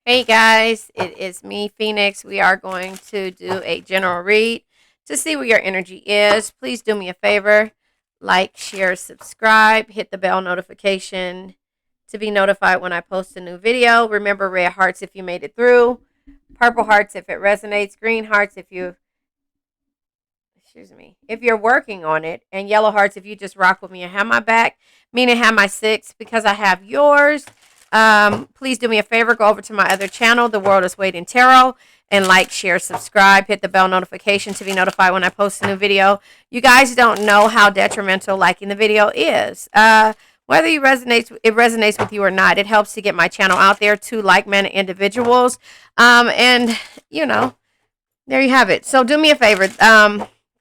Hey guys, it is me, Phoenix. We are going to do a general read to see what your energy is. Please do me a favor, like, share, subscribe, hit the bell notification to be notified when I post a new video. Remember, red hearts if you made it through, purple hearts if it resonates, green hearts if you're working on it, and yellow hearts if you just rock with me and have my back, meaning have my six because I have yours. Please do me a favor, go over to my other channel, The World is Waiting Tarot, and like, share, subscribe, hit the bell notification to be notified when I post a new video. You guys don't know how detrimental liking the video is. Whether it resonates with you or not, it helps to get my channel out there to like-minded individuals. And you know, there you have it. So do me a favor.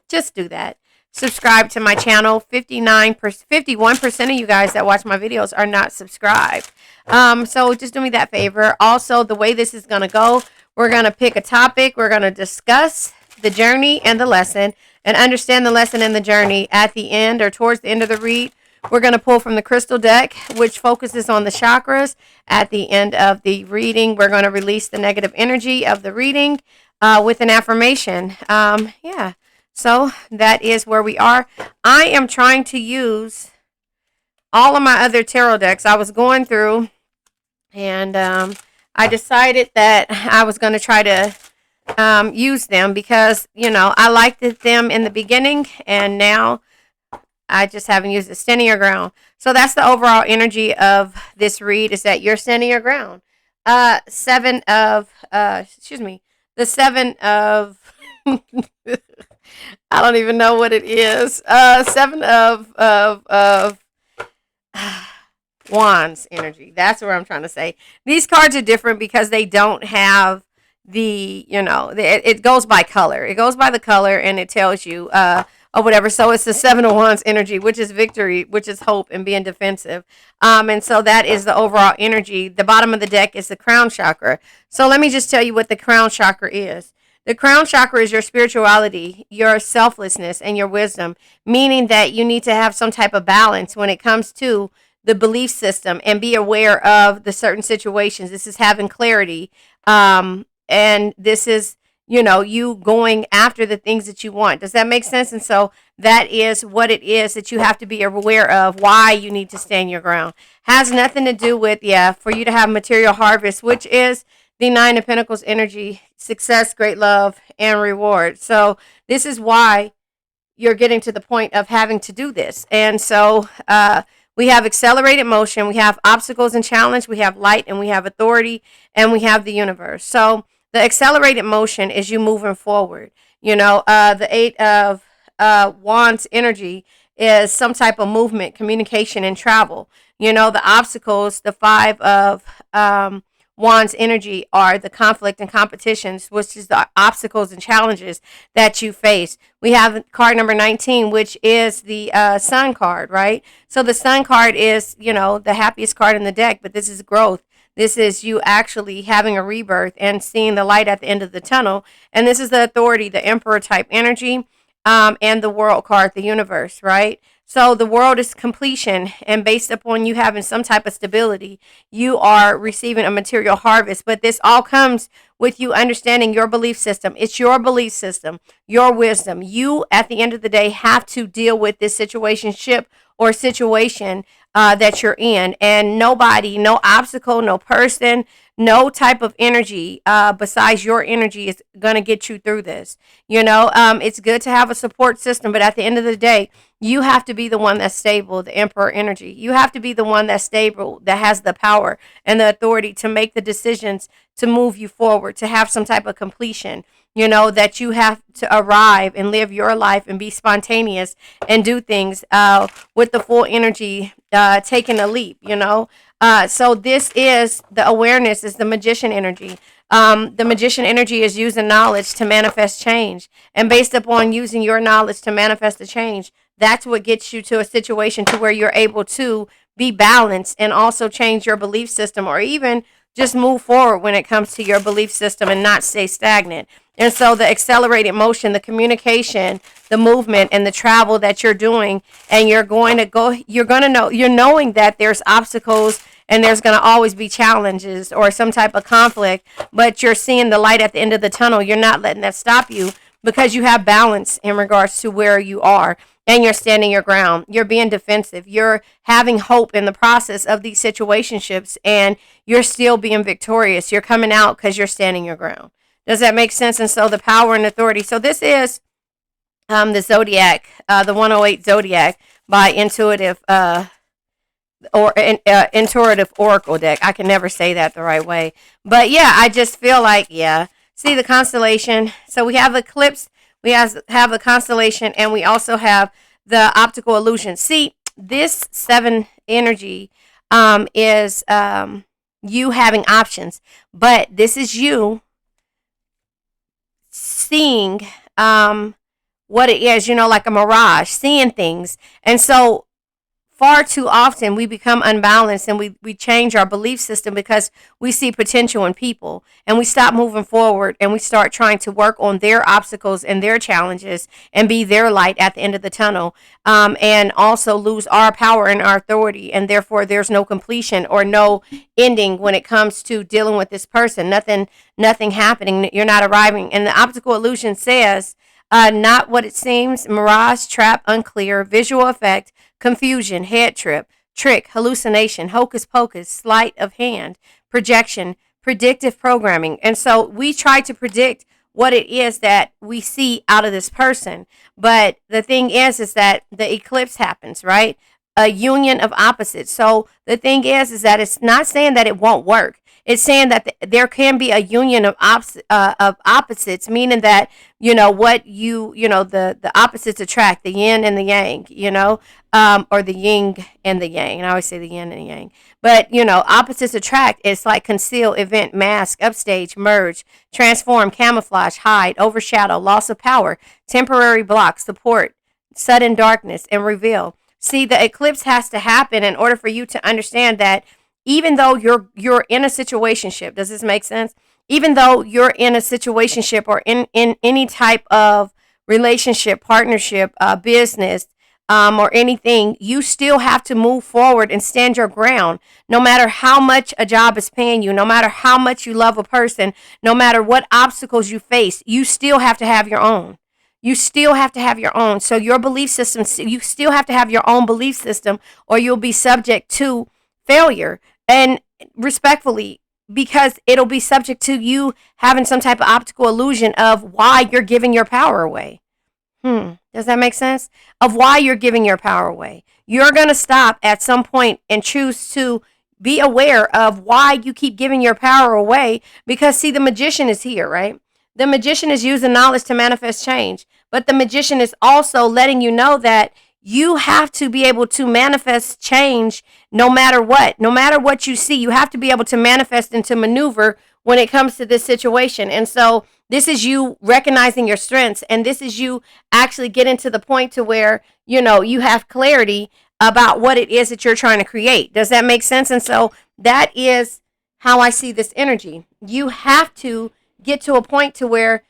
Just do that. Subscribe to my channel. 51% of you guys that watch my videos are not subscribed. So just do me that favor. Also, the way this is going to go, we're going to pick a topic. We're going to discuss the journey and the lesson and understand the lesson and the journey at the end or towards the end of the read. We're going to pull from the crystal deck, which focuses on the chakras. At the end of the reading, we're going to release the negative energy of the reading with an affirmation. Yeah. So that is where we are. I am trying to use all of my other tarot decks. I was going through and I decided that I was going to try to use them because, I liked them in the beginning and now I just haven't used it. Standing your ground. So that's the overall energy of this read, is that you're standing your ground. The seven of I don't even know what it is. Seven of wands energy. That's what I'm trying to say. These cards are different because they don't have it goes by color. It goes by the color and it tells you or whatever. So it's the seven of wands energy, which is victory, which is hope and being defensive. And so that is the overall energy. The bottom of the deck is the crown chakra. So let me just tell you what the crown chakra is. The crown chakra is your spirituality, your selflessness, and your wisdom, meaning that you need to have some type of balance when it comes to the belief system and be aware of the certain situations. This is having clarity. And this is, you going after the things that you want. Does that make sense? And so that is what it is that you have to be aware of, why you need to stand your ground. Has nothing to do with, for you to have material harvest, which is the Nine of Pentacles energy, success, great love, and reward. So this is why you're getting to the point of having to do this. And so we have accelerated motion, we have obstacles and challenge, we have light, and we have authority, and we have the universe. So the accelerated motion is you moving forward. The Eight of Wands energy is some type of movement, communication, and travel. The obstacles, the Five of Wands energy are the conflict and competitions, which is the obstacles and challenges that you face. We have card number 19, which is the Sun card, right? So the Sun card is, the happiest card in the deck, but this is growth. This is you actually having a rebirth and seeing the light at the end of the tunnel. And this is the authority, the Emperor type energy, and the World card, the universe, right? So the world is completion, and based upon you having some type of stability, you are receiving a material harvest. But this all comes with you understanding your belief system. It's your belief system, your wisdom. You, at the end of the day, have to deal with this situationship or situation that you're in. And nobody, no obstacle, no person, no type of energy besides your energy is going to get you through this. It's good to have a support system, but at the end of the day, you have to be the one that's stable, the Emperor energy. You have to be the one that's stable, that has the power and the authority to make the decisions to move you forward, to have some type of completion. That you have to arrive and live your life and be spontaneous and do things with the full energy, taking a leap, So this is the awareness, is the magician energy. The magician energy is using knowledge to manifest change. And based upon using your knowledge to manifest the change, that's what gets you to a situation to where you're able to be balanced and also change your belief system, or even just move forward when it comes to your belief system and not stay stagnant. And so the accelerated motion, the communication, the movement, and the travel that you're doing, and you're knowing that there's obstacles and there's going to always be challenges or some type of conflict, but you're seeing the light at the end of the tunnel. You're not letting that stop you because you have balance in regards to where you are, and you're standing your ground. You're being defensive. You're having hope in the process of these situationships, and you're still being victorious. You're coming out because you're standing your ground. Does that make sense? And so the power and authority. So this is the Zodiac, the 108 Zodiac by Intuitive Intuitive Oracle deck. I can never say that the right way. But yeah, I just feel like, yeah. See the constellation. So we have eclipse, we have the constellation, and we also have the optical illusion. See, this 7 energy is you having options, but this is you seeing what it is, like a mirage, seeing things. And so far too often we become unbalanced, and we change our belief system because we see potential in people, and we stop moving forward, and we start trying to work on their obstacles and their challenges and be their light at the end of the tunnel, and also lose our power and our authority, and therefore there's no completion or no ending when it comes to dealing with this person. Nothing happening. You're not arriving. And the optical illusion says, not what it seems, mirage, trap, unclear, visual effect, confusion, head trip, trick, hallucination, hocus pocus, sleight of hand, projection, predictive programming. And so we try to predict what it is that we see out of this person. But the thing is that the eclipse happens, right? A union of opposites. So the thing is that it's not saying that it won't work. It's saying that there can be a union of opposites, meaning that, the opposites attract, the yin and the yang, or the yin and the yang. And I always say the yin and the yang. But, opposites attract. It's like conceal, event, mask, upstage, merge, transform, camouflage, hide, overshadow, loss of power, temporary block, support, sudden darkness, and reveal. See, the eclipse has to happen in order for you to understand that even though you're in a situationship, does this make sense? Even though you're in a situationship or in any type of relationship, partnership, business, or anything, you still have to move forward and stand your ground. No matter how much a job is paying you, no matter how much you love a person, no matter what obstacles you face, you still have to have your own. You still have to have your own. So your belief system, you still have to have your own belief system, or you'll be subject to failure. And respectfully, because it'll be subject to you having some type of optical illusion of why you're giving your power away. Does that make sense? Of why you're giving your power away. You're going to stop at some point and choose to be aware of why you keep giving your power away. Because, see, the magician is here, right? The magician is using knowledge to manifest change. But the magician is also letting you know that you have to be able to manifest change no matter what. No matter what you see, you have to be able to manifest and to maneuver when it comes to this situation. And so this is you recognizing your strengths, and this is you actually getting to the point to where, you have clarity about what it is that you're trying to create. Does that make sense? And so that is how I see this energy. You have to get to a point to where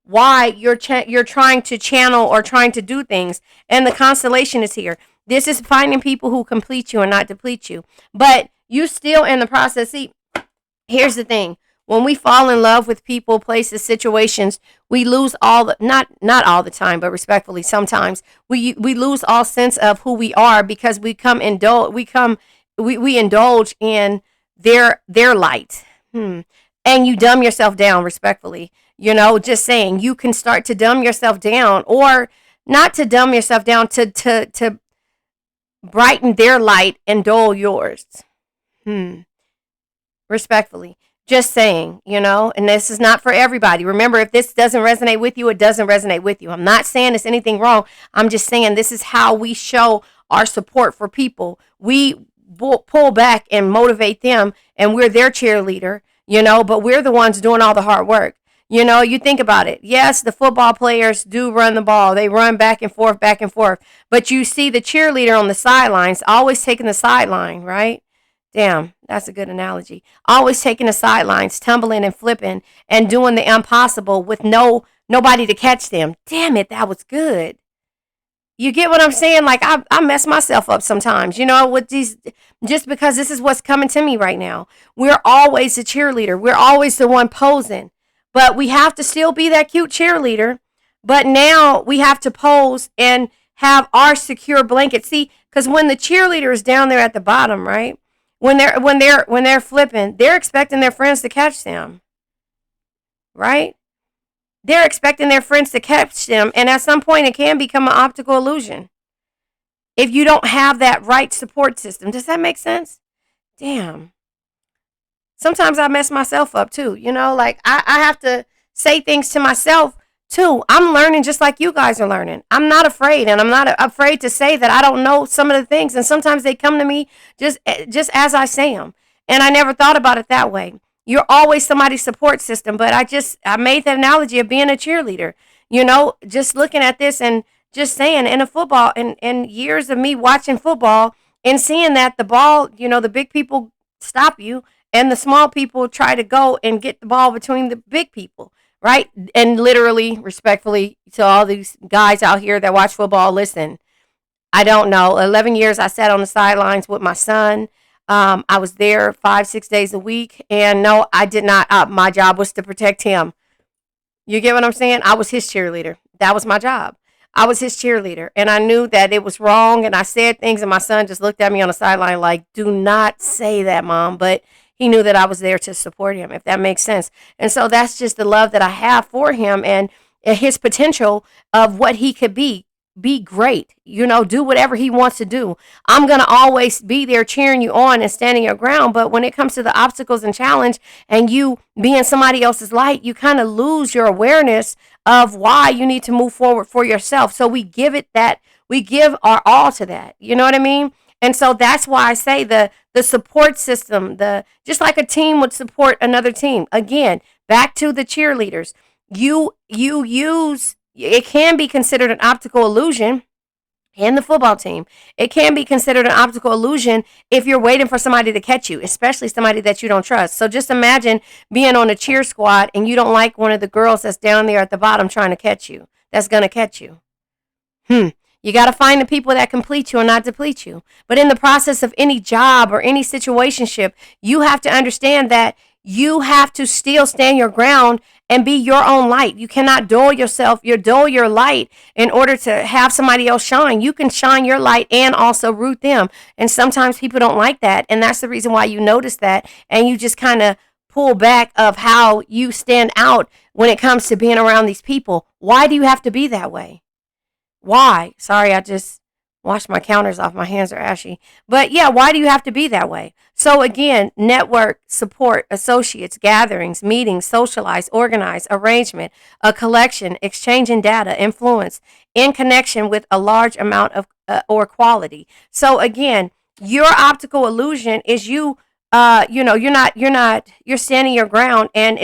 why you're trying to channel or trying to do things. And the constellation is here. This is finding people who complete you and not deplete you. But you still in the process. See, here's the thing. When we fall in love with people, places, situations, we lose not all the time, but respectfully, sometimes we lose all sense of who we are, because we indulge in their light. And you dumb yourself down, respectfully. Just saying, you can start to dumb yourself down, or not to dumb yourself down, to brighten their light and dull yours. Respectfully. Just saying, and this is not for everybody. Remember, if this doesn't resonate with you, it doesn't resonate with you. I'm not saying there's anything wrong. I'm just saying this is how we show our support for people. We pull back and motivate them, and we're their cheerleader, but we're the ones doing all the hard work. You think about it. Yes, the football players do run the ball. They run back and forth. But you see the cheerleader on the sidelines, always taking the sideline, right? Damn, that's a good analogy. Always taking the sidelines, tumbling and flipping and doing the impossible with nobody to catch them. Damn it, that was good. You get what I'm saying? Like I mess myself up sometimes, with these, just because this is what's coming to me right now. We're always the cheerleader. We're always the one posing. But we have to still be that cute cheerleader. But now we have to pose and have our secure blanket. See, because when the cheerleader is down there at the bottom, right? When they're flipping, they're expecting their friends to catch them, right? They're expecting their friends to catch them, and at some point it can become an optical illusion if you don't have that right support system. Does that make sense? Damn. Sometimes I mess myself up too. Like I have to say things to myself too. I'm learning just like you guys are learning. I'm not afraid, and I'm not afraid to say that I don't know some of the things. And sometimes they come to me just as I say them. And I never thought about it that way. You're always somebody's support system. But I made the analogy of being a cheerleader. Just looking at this and just saying, in a football, and years of me watching football and seeing that the ball, the big people stop you, and the small people try to go and get the ball between the big people, right? And literally, respectfully, to all these guys out here that watch football, listen, I don't know. 11 years I sat on the sidelines with my son. I was there 5-6 days a week. And no, I did not. My job was to protect him. You get what I'm saying? I was his cheerleader. That was my job. I was his cheerleader. And I knew that it was wrong. And I said things, and my son just looked at me on the sideline like, do not say that, Mom. But he knew that I was there to support him, if that makes sense. And so that's just the love that I have for him, and his potential of what he could be. Be great, do whatever he wants to do. I'm going to always be there cheering you on and standing your ground. But when it comes to the obstacles and challenge, and you being somebody else's light, you kind of lose your awareness of why you need to move forward for yourself. So we give our all to that. You know what I mean? And so that's why I say the support system, just like a team would support another team. Again, back to the cheerleaders. You use, it can be considered an optical illusion in the football team. It can be considered an optical illusion if you're waiting for somebody to catch you, especially somebody that you don't trust. So just imagine being on a cheer squad and you don't like one of the girls that's down there at the bottom trying to catch you. That's going to catch you. You got to find the people that complete you and not deplete you. But in the process of any job or any situationship, you have to understand that you have to still stand your ground and be your own light. You cannot dull your light in order to have somebody else shine. You can shine your light and also root them. And sometimes people don't like that. And that's the reason why you notice that. And you just kind of pull back of how you stand out when it comes to being around these people. Why do you have to be that way? Why? Sorry, I just washed my counters off. My hands are ashy. But yeah, why do you have to be that way? So again, network, support, associates, gatherings, meetings, socialize, organize, arrangement, a collection, exchanging data, influence, in connection with a large amount of or quality. So again, your optical illusion is you're standing your ground, and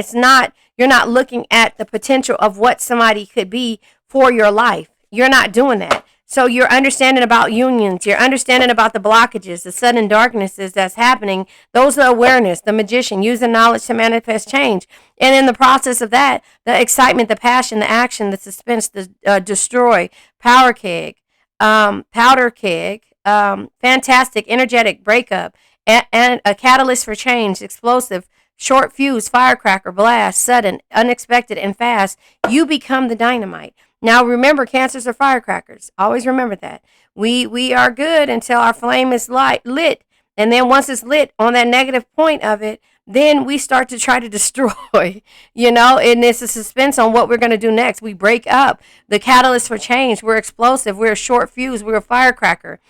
you're not looking at the potential of what somebody could be for your life. You're not doing that. So you're understanding about unions. You're understanding about the blockages, the sudden darknesses that's happening. Those are awareness, the magician, using knowledge to manifest change. And in the process of that, the excitement, the passion, the action, the suspense, the destroy, powder keg, fantastic, energetic, breakup, and a catalyst for change, explosive, short fuse, firecracker, blast, sudden, unexpected, and fast. You become the dynamite. Now, remember, cancers are firecrackers. Always remember that. We are good until our flame is lit. And then once it's lit on that negative point of it, then we start to try to destroy, and it's a suspense on what we're going to do next. We break up. The catalyst for change. We're explosive. We're a short fuse. We're a firecracker,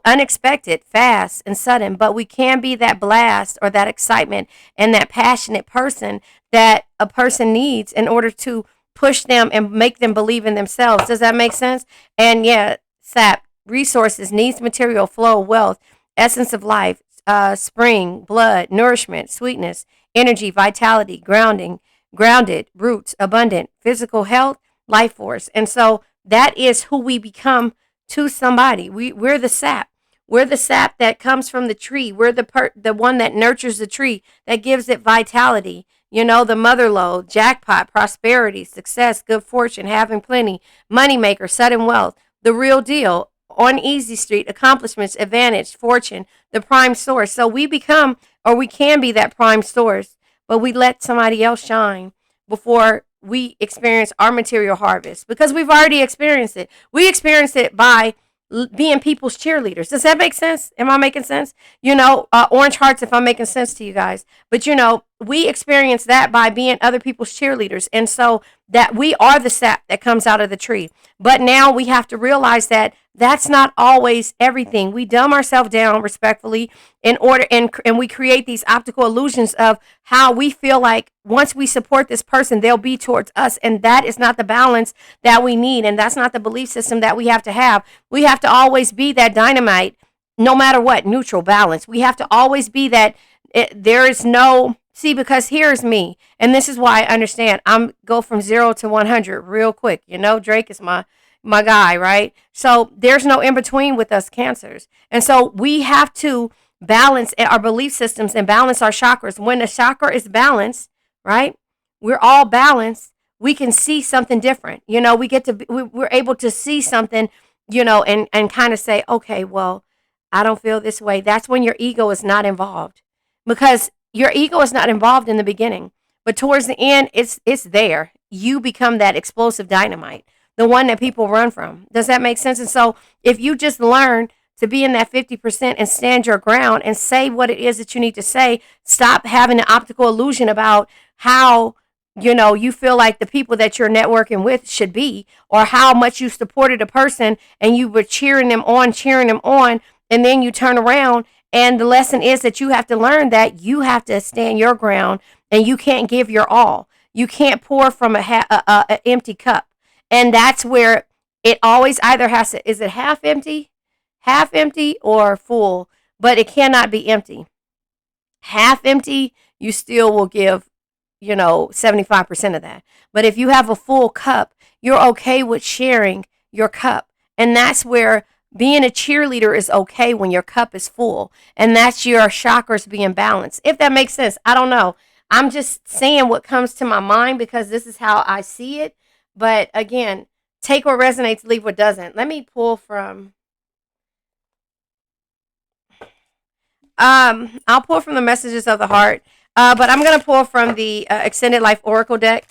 unexpected, fast, and sudden. But we can be that blast or that excitement and that passionate person that a person needs in order to push them and make them believe in themselves. Does that make sense? And yeah, sap, resources, needs, material, flow, wealth, essence of life, spring, blood, nourishment, sweetness, energy, vitality, grounded, roots, abundant, physical health, life force. And so that is who we become to somebody. We're the sap. We're the sap that comes from the tree. We're the one that nurtures the tree, that gives it vitality, the mother lode, jackpot, prosperity, success, good fortune, having plenty, moneymaker, sudden wealth, the real deal, on easy street, accomplishments, advantage, fortune, the prime source. So we become, or we can be that prime source, but we let somebody else shine before we experience our material harvest, because we've already experienced it. We experienced it by being people's cheerleaders. Does that make sense? Am I making sense? Orange hearts if I'm making sense to you guys. But we experience that by being other people's cheerleaders. And so that we are the sap that comes out of the tree. But now we have to realize that that's not always everything. We dumb ourselves down respectfully in order, and we create these optical illusions of how we feel like once we support this person, they'll be towards us. And that is not the balance that we need. And that's not the belief system that we have to have. We have to always be that dynamite, no matter what, neutral balance. We have to always be that there is no, see, because here's me. And this is why I understand. I'm go from 0 to 100 real quick. Drake is my guy, right? So there's no in between with us cancers. And so we have to balance our belief systems and balance our chakras. When a chakra is balanced, right? We're all balanced. We can see something different. We're able to see something, and kind of say, okay, well, I don't feel this way. That's when your ego is not involved, because your ego is not involved in the beginning, but towards the end, it's there. You become that explosive dynamite, the one that people run from. Does that make sense? And so if you just learn to be in that 50% and stand your ground and say what it is that you need to say, stop having an optical illusion about how, you feel like the people that you're networking with should be, or how much you supported a person and you were cheering them on, and then you turn around. And the lesson is that you have to learn that you have to stand your ground, and you can't give your all. You can't pour from a empty cup. And that's where it always either has to, is it half empty or full, but it cannot be empty. Half empty, you still will give, 75% of that. But if you have a full cup, you're okay with sharing your cup. And that's where being a cheerleader is okay, when your cup is full. And that's your chakras being balanced. If that makes sense, I don't know. I'm just saying what comes to my mind, because this is how I see it. But again, take what resonates, leave what doesn't. Let me pull from... I'll pull from the Messages of the Heart. But I'm gonna pull from the Ascended Life Oracle deck,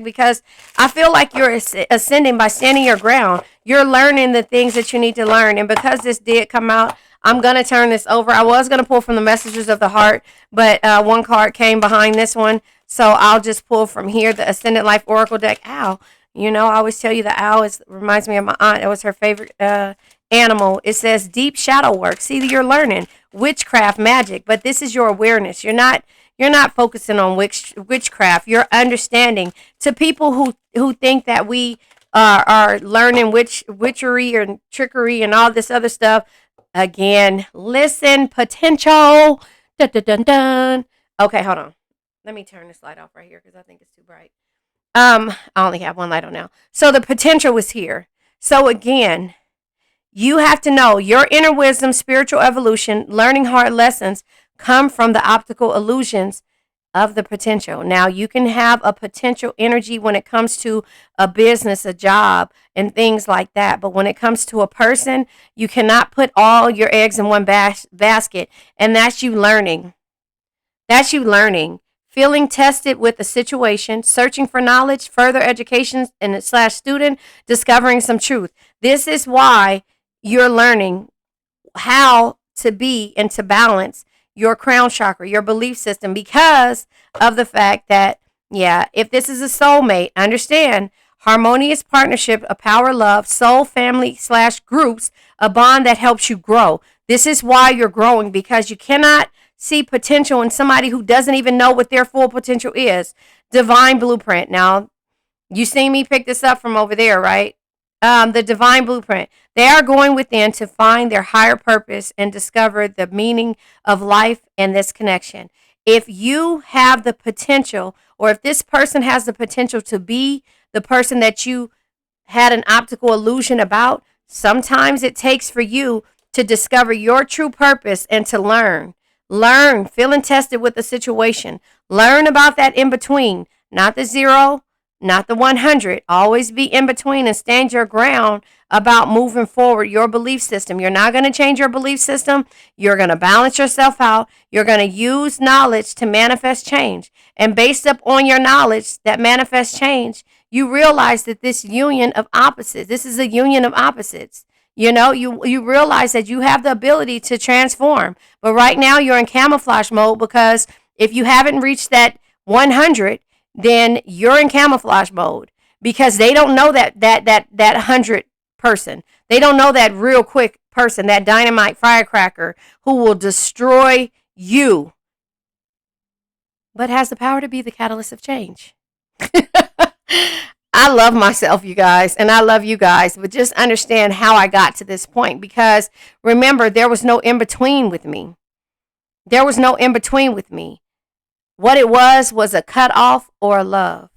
because I feel like you're ascending by standing your ground. You're learning the things that you need to learn, and because this did come out, I'm gonna turn this over. I was gonna pull from the Messages of the Heart, but one card came behind this one, so I'll just pull from here, the Ascended Life Oracle deck. Owl. I always tell you the owl reminds me of my aunt. It was her favorite animal. It says deep shadow work. See, you're learning witchcraft, magic, but this is your awareness. You're not focusing on witchcraft. You're understanding. To people who think that we are learning witchery and trickery and all this other stuff, again, listen, potential. Dun, dun, dun, dun. Okay, hold on. Let me turn this light off right here, because I think it's too bright. I only have one light on now. So the potential was here. So again, you have to know your inner wisdom, spiritual evolution, learning hard lessons come from the optical illusions of the potential. Now, you can have a potential energy when it comes to a business, a job, and things like that. But when it comes to a person, you cannot put all your eggs in one basket. And that's you learning. Feeling tested with a situation, searching for knowledge, further education and / student, discovering some truth. This is why you're learning how to be and to balance your crown chakra, your belief system, because of the fact that, if this is a soulmate, understand, harmonious partnership, a power, love, soul, family / groups, a bond that helps you grow. This is why you're growing, because you cannot see potential in somebody who doesn't even know what their full potential is. Divine blueprint. Now, you see me pick this up from over there, right? The divine blueprint. They are going within to find their higher purpose and discover the meaning of life and this connection. If you have the potential, or if this person has the potential to be the person that you had an optical illusion about, sometimes it takes for you to discover your true purpose and to learn. Learn, feeling tested with the situation. Learn about that in between, not the 0, not the 100. Always be in between and stand your ground about moving forward your belief system. You're not going to change your belief system. You're going to balance yourself out. You're going to use knowledge to manifest change. And based up on your knowledge that manifests change, you realize that this union of opposites, this is a union of opposites. You realize that you have the ability to transform. But right now you're in camouflage mode because if you haven't reached that 100, then you're in camouflage mode because they don't know that 100 person. They don't know that real quick person, that dynamite firecracker who will destroy you, but has the power to be the catalyst of change. I love myself, you guys, and I love you guys, but just understand how I got to this point because remember, there was no in between with me. There was no in between with me. What it was a cut off or a love.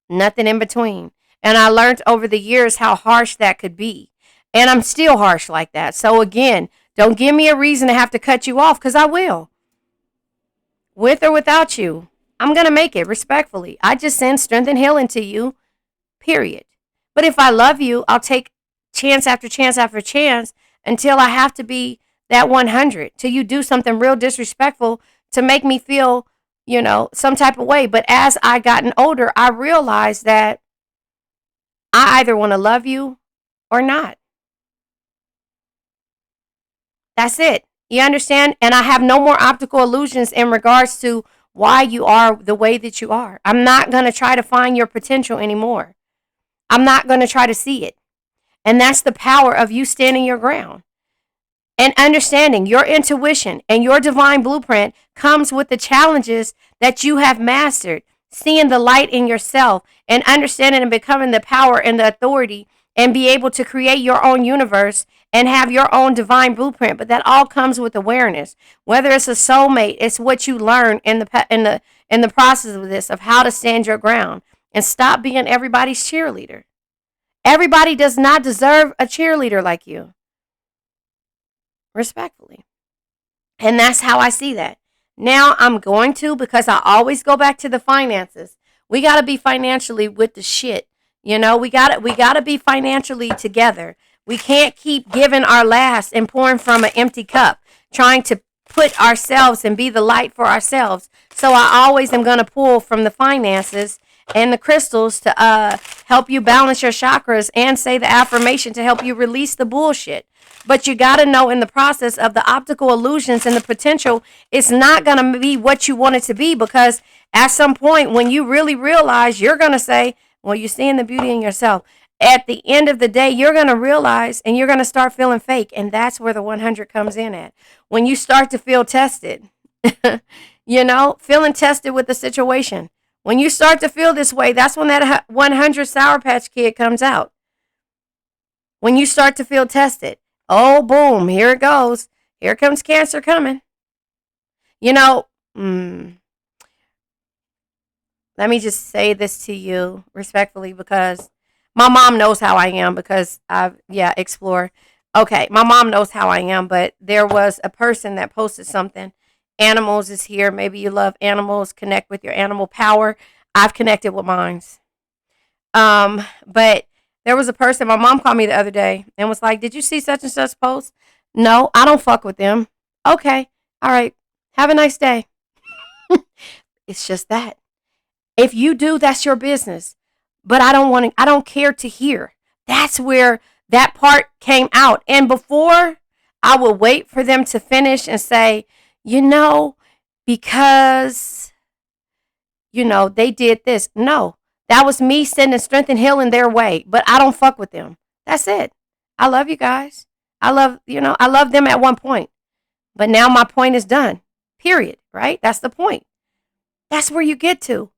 Nothing in between. And I learned over the years how harsh that could be. And I'm still harsh like that. So again, don't give me a reason to have to cut you off because I will. With or without you. I'm going to make it respectfully. I just send strength and healing to you, period. But if I love you, I'll take chance after chance after chance until I have to be that 100, till you do something real disrespectful to make me feel, some type of way. But as I gotten older, I realized that I either want to love you or not. That's it. You understand? And I have no more optical illusions in regards to why you are the way that you are. I'm not going to try to find your potential anymore. I'm not going to try to see it. And that's the power of you standing your ground. And understanding your intuition and your divine blueprint comes with the challenges that you have mastered. Seeing the light in yourself and understanding and becoming the power and the authority and be able to create your own universe and have your own divine blueprint. But that all comes with awareness. Whether it's a soulmate, it's what you learn in the process of this, of how to stand your ground and stop being everybody's cheerleader. Everybody does not deserve a cheerleader like you. Respectfully. And that's how I see that. Now I'm going to, because I always go back to the finances. We got to be financially with the shit. We got to be financially together. We can't keep giving our last and pouring from an empty cup, trying to put ourselves and be the light for ourselves. So I always am going to pull from the finances and the crystals to help you balance your chakras and say the affirmation to help you release the bullshit. But you got to know in the process of the optical illusions and the potential, it's not going to be what you want it to be, because at some point when you really realize, you're going to say, well, you're seeing the beauty in yourself. At the end of the day, you're going to realize and you're going to start feeling fake. And that's where the 100 comes in at. When you start to feel tested, feeling tested with the situation. When you start to feel this way, that's when that 100 Sour Patch Kid comes out. When you start to feel tested. Oh, boom, here it goes. Here comes Cancer coming. Let me just say this to you respectfully, because my mom knows how I am, because explore. Okay, my mom knows how I am, but there was a person that posted something. Animals is here. Maybe you love animals. Connect with your animal power. I've connected with mine. But there was a person, my mom called me the other day and was like, did you see such and such post? No, I don't fuck with them. Okay, all right. Have a nice day. It's just that. If you do, that's your business. But I don't care to hear. That's where that part came out. And before, I would wait for them to finish and say, because, they did this. No, that was me sending strength and healing their way. But I don't fuck with them. That's it. I love you guys. I love them at one point. But now my point is done. Period. Right? That's the point. That's where you get to.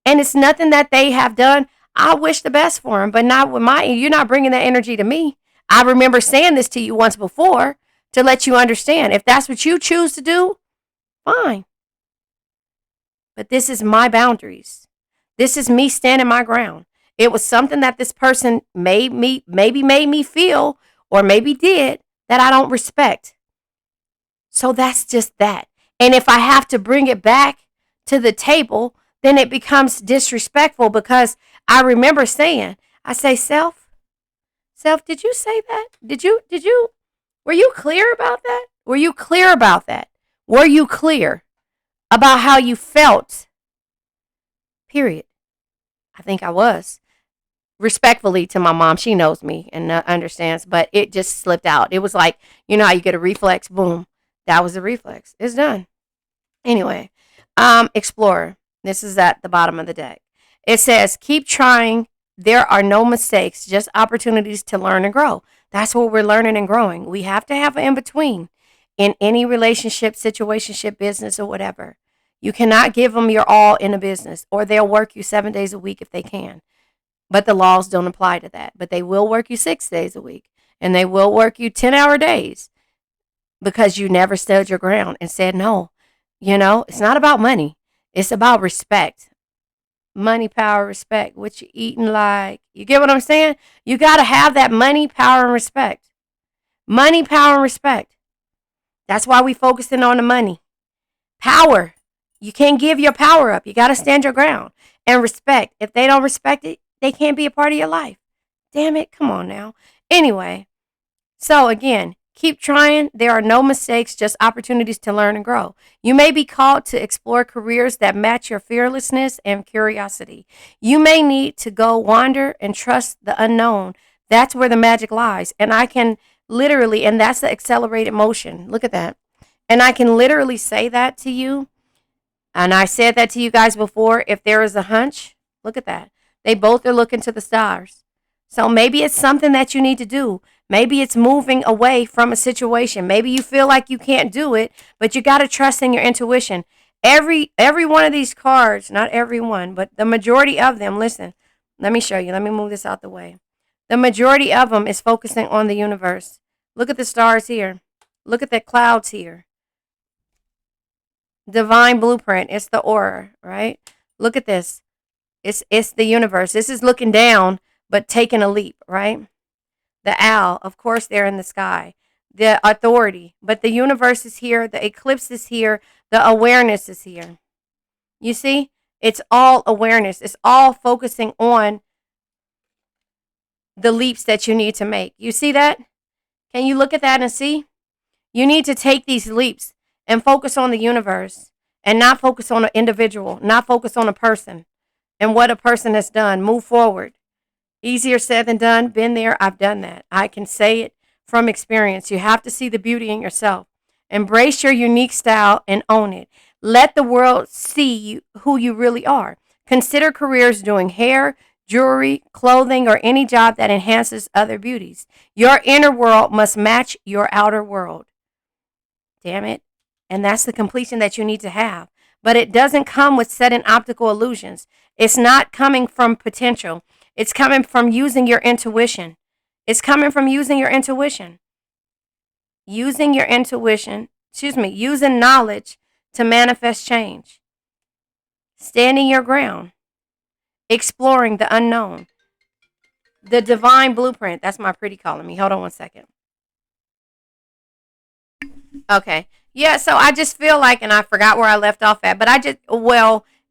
And it's nothing that they have done. I wish the best for them, but not with you're not bringing that energy to me. I remember saying this to you once before to let you understand. If that's what you choose to do, fine. But this is my boundaries. This is me standing my ground. It was something that this person maybe made me feel, or maybe did, that I don't respect. So that's just that. And if I have to bring it back to the table, then it becomes disrespectful because I remember saying, I say, self, did you say that? Were you clear about that? Were you clear about that? Were you clear about how you felt? Period. I think I was. Respectfully to my mom, she knows me and understands, but it just slipped out. It was like, you know how you get a reflex, boom. That was a reflex. It's done. Anyway, Explorer. This is at the bottom of the deck. It says, keep trying. There are no mistakes, just opportunities to learn and grow. That's what we're learning and growing. We have to have an in between in any relationship, situationship, business, or whatever. You cannot give them your all in a business, or they'll work you 7 days a week if they can. But the laws don't apply to that. But they will work you 6 days a week, and they will work you 10-hour days because you never stood your ground and said no. You know, it's not about money. It's about respect. Money, power, respect. What you eating like. You get what I'm saying? You got to have that money, power, and respect. Money, power, and respect. That's why we focusing on the money. Power. You can't give your power up. You got to stand your ground. And respect. If they don't respect it, they can't be a part of your life. Damn it. Come on now. Anyway. So again, keep trying. There are no mistakes, just opportunities to learn and grow. You may be called to explore careers that match your fearlessness and curiosity. You may need to go wander and trust the unknown. That's where the magic lies. And I can literally, and that's the accelerated motion. Look at that. And I can literally say that to you. And I said that to you guys before. If there is a hunch, look at that. They both are looking to the stars. So maybe it's something that you need to do. Maybe it's moving away from a situation. Maybe you feel like you can't do it, but you got to trust in your intuition. Every one of these cards, not every one, but the majority of them, listen, let me show you. Let me move this out the way. The majority of them is focusing on the universe. Look at the stars here. Look at the clouds here. Divine blueprint. It's the aura, right? Look at this. It's the universe. This is looking down, but taking a leap, right? The owl, of course, they're in the sky. The authority, but the universe is here. The eclipse is here. The awareness is here. You see? It's all awareness. It's all focusing on the leaps that you need to make. You see that? Can you look at that and see? You need to take these leaps and focus on the universe and not focus on an individual, not focus on a person and what a person has done. Move forward. Easier said than done. Been there. I've done that. I can say it from experience. You have to see the beauty in yourself. Embrace your unique style and own it. Let the world see who you really are. Consider careers doing hair, jewelry, clothing, or any job that enhances other beauties. Your inner world must match your outer world. Damn it. And that's the completion that you need to have. But it doesn't come with setting optical illusions. It's not coming from potential. It's coming from using your intuition. It's coming from using your intuition. Using your intuition, using knowledge to manifest change. Standing your ground. Exploring the unknown. The divine blueprint. That's my pretty calling me. Hold on one second. Okay. Yeah, so I just feel like, and I forgot where I left off at, but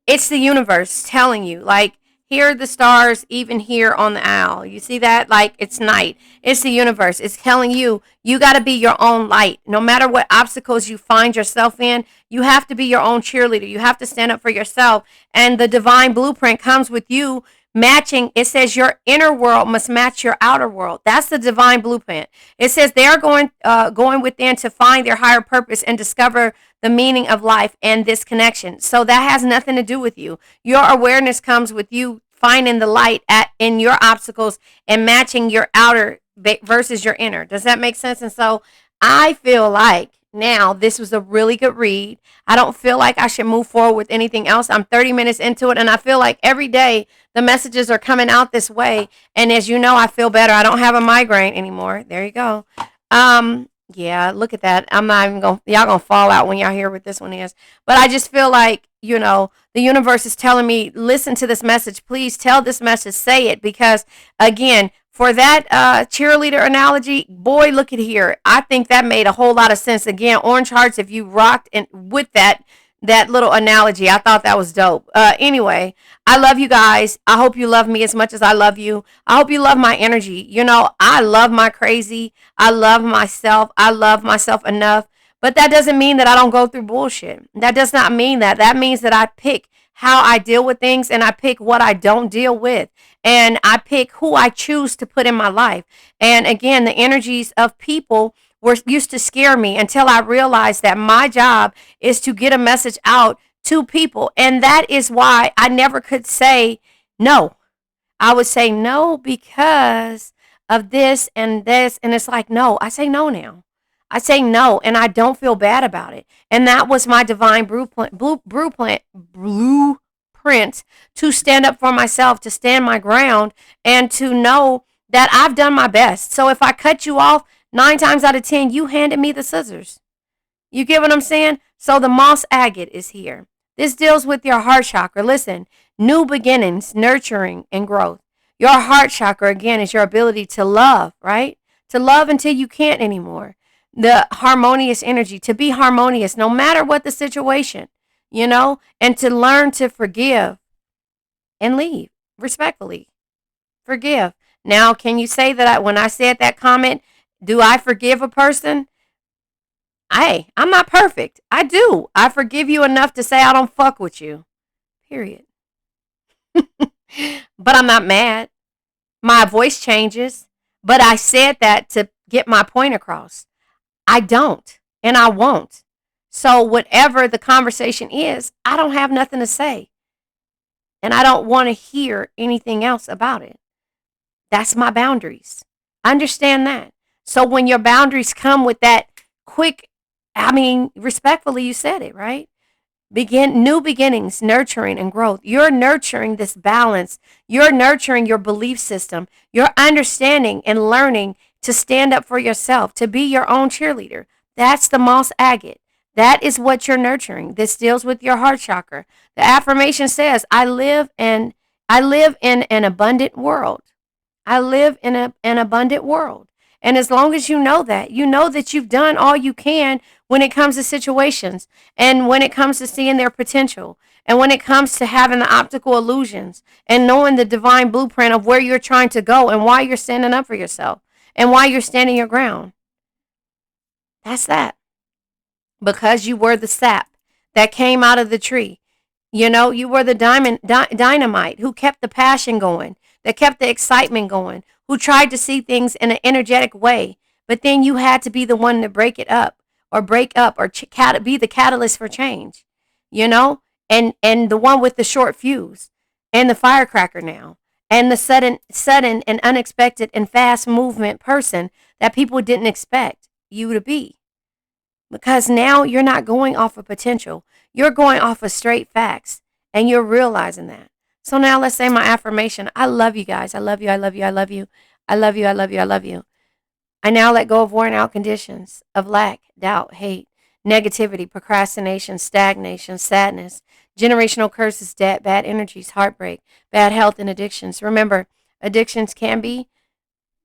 it's the universe telling you, like, here are the stars, even here on the owl. You see that? Like, it's night. It's the universe. It's telling you, you got to be your own light. No matter what obstacles you find yourself in, you have to be your own cheerleader. You have to stand up for yourself. And the divine blueprint comes with you matching. It says your inner world must match your outer world. That's the divine blueprint. It says they're going within to find their higher purpose and discover the meaning of life and this connection. So that has nothing to do with you. Your awareness comes with you finding the light in your obstacles and matching your outer versus your inner. Does that make sense? And so I feel like now this was a really good read. I don't feel like I should move forward with anything else. I'm 30 minutes into it, and I feel like every day the messages are coming out this way. And as you know, I feel better. I don't have a migraine anymore. There you go. Yeah, look at that. I'm not even going to, y'all going to fall out when y'all hear what this one is. But I just feel like, the universe is telling me, listen to this message. Please tell this message, say it. Because again, for that cheerleader analogy, boy, look at here. I think that made a whole lot of sense. Again, orange hearts, if you rocked and with that little analogy, I thought that was dope. Anyway, I love you guys. I hope you love me as much as I love you. I hope you love my energy. You know, I love my crazy. I love myself. I love myself enough. But that doesn't mean that I don't go through bullshit. That does not mean that. That means that I pick how I deal with things, and I pick what I don't deal with, and I pick who I choose to put in my life. And again, the energies of people were used to scare me until I realized that my job is to get a message out to people. And that is why I never could say no. I would say no because of this and this. And it's like, no, I say no now. I say no, and I don't feel bad about it. And that was my divine blueprint to stand up for myself, to stand my ground, and to know that I've done my best. So if I cut you off 9 times out of 10, you handed me the scissors. You get what I'm saying? So the moss agate is here. This deals with your heart chakra. Listen, new beginnings, nurturing, and growth. Your heart chakra, again, is your ability to love, right? To love until you can't anymore. The harmonious energy, to be harmonious no matter what the situation, you know, and to learn to forgive and leave respectfully. Forgive. Now, can you say that when I said that comment, do I forgive a person? I'm not perfect. I do. I forgive you enough to say I don't fuck with you. Period. But I'm not mad. My voice changes, but I said that to get my point across. I don't, and I won't. So whatever the conversation is, I don't have nothing to say. And I don't want to hear anything else about it. That's my boundaries. Understand that. So when your boundaries come with that quick, respectfully, you said it, right? Begin new beginnings, nurturing and growth. You're nurturing this balance. You're nurturing your belief system. You're understanding and learning to stand up for yourself, to be your own cheerleader. That's the moss agate. That is what you're nurturing. This deals with your heart chakra. The affirmation says, I live in an abundant world. I live in an abundant world. And as long as you know that you've done all you can when it comes to situations, and when it comes to seeing their potential, and when it comes to having the optical illusions, and knowing the divine blueprint of where you're trying to go and why you're standing up for yourself and why you're standing your ground. That's that. Because you were the sap that came out of the tree. You know, you were the dynamite who kept the passion going, that kept the excitement going, who tried to see things in an energetic way. But then you had to be the one to break up, or be the catalyst for change, you know, and the one with the short fuse, and the firecracker now, and the sudden and unexpected and fast movement person that people didn't expect you to be. Because now you're not going off of potential. You're going off of straight facts, and you're realizing that. So now let's say my affirmation. I love you guys. I love you. I love you. I love you. I love you. I love you. I love you. I now let go of worn out conditions of lack, doubt, hate, negativity, procrastination, stagnation, sadness, generational curses, debt, bad energies, heartbreak, bad health, and addictions. Remember, addictions can be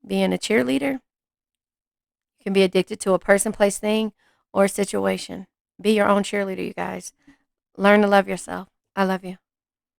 being a cheerleader. You can be addicted to a person, place, thing, or situation. Be your own cheerleader, you guys. Learn to love yourself. I love you.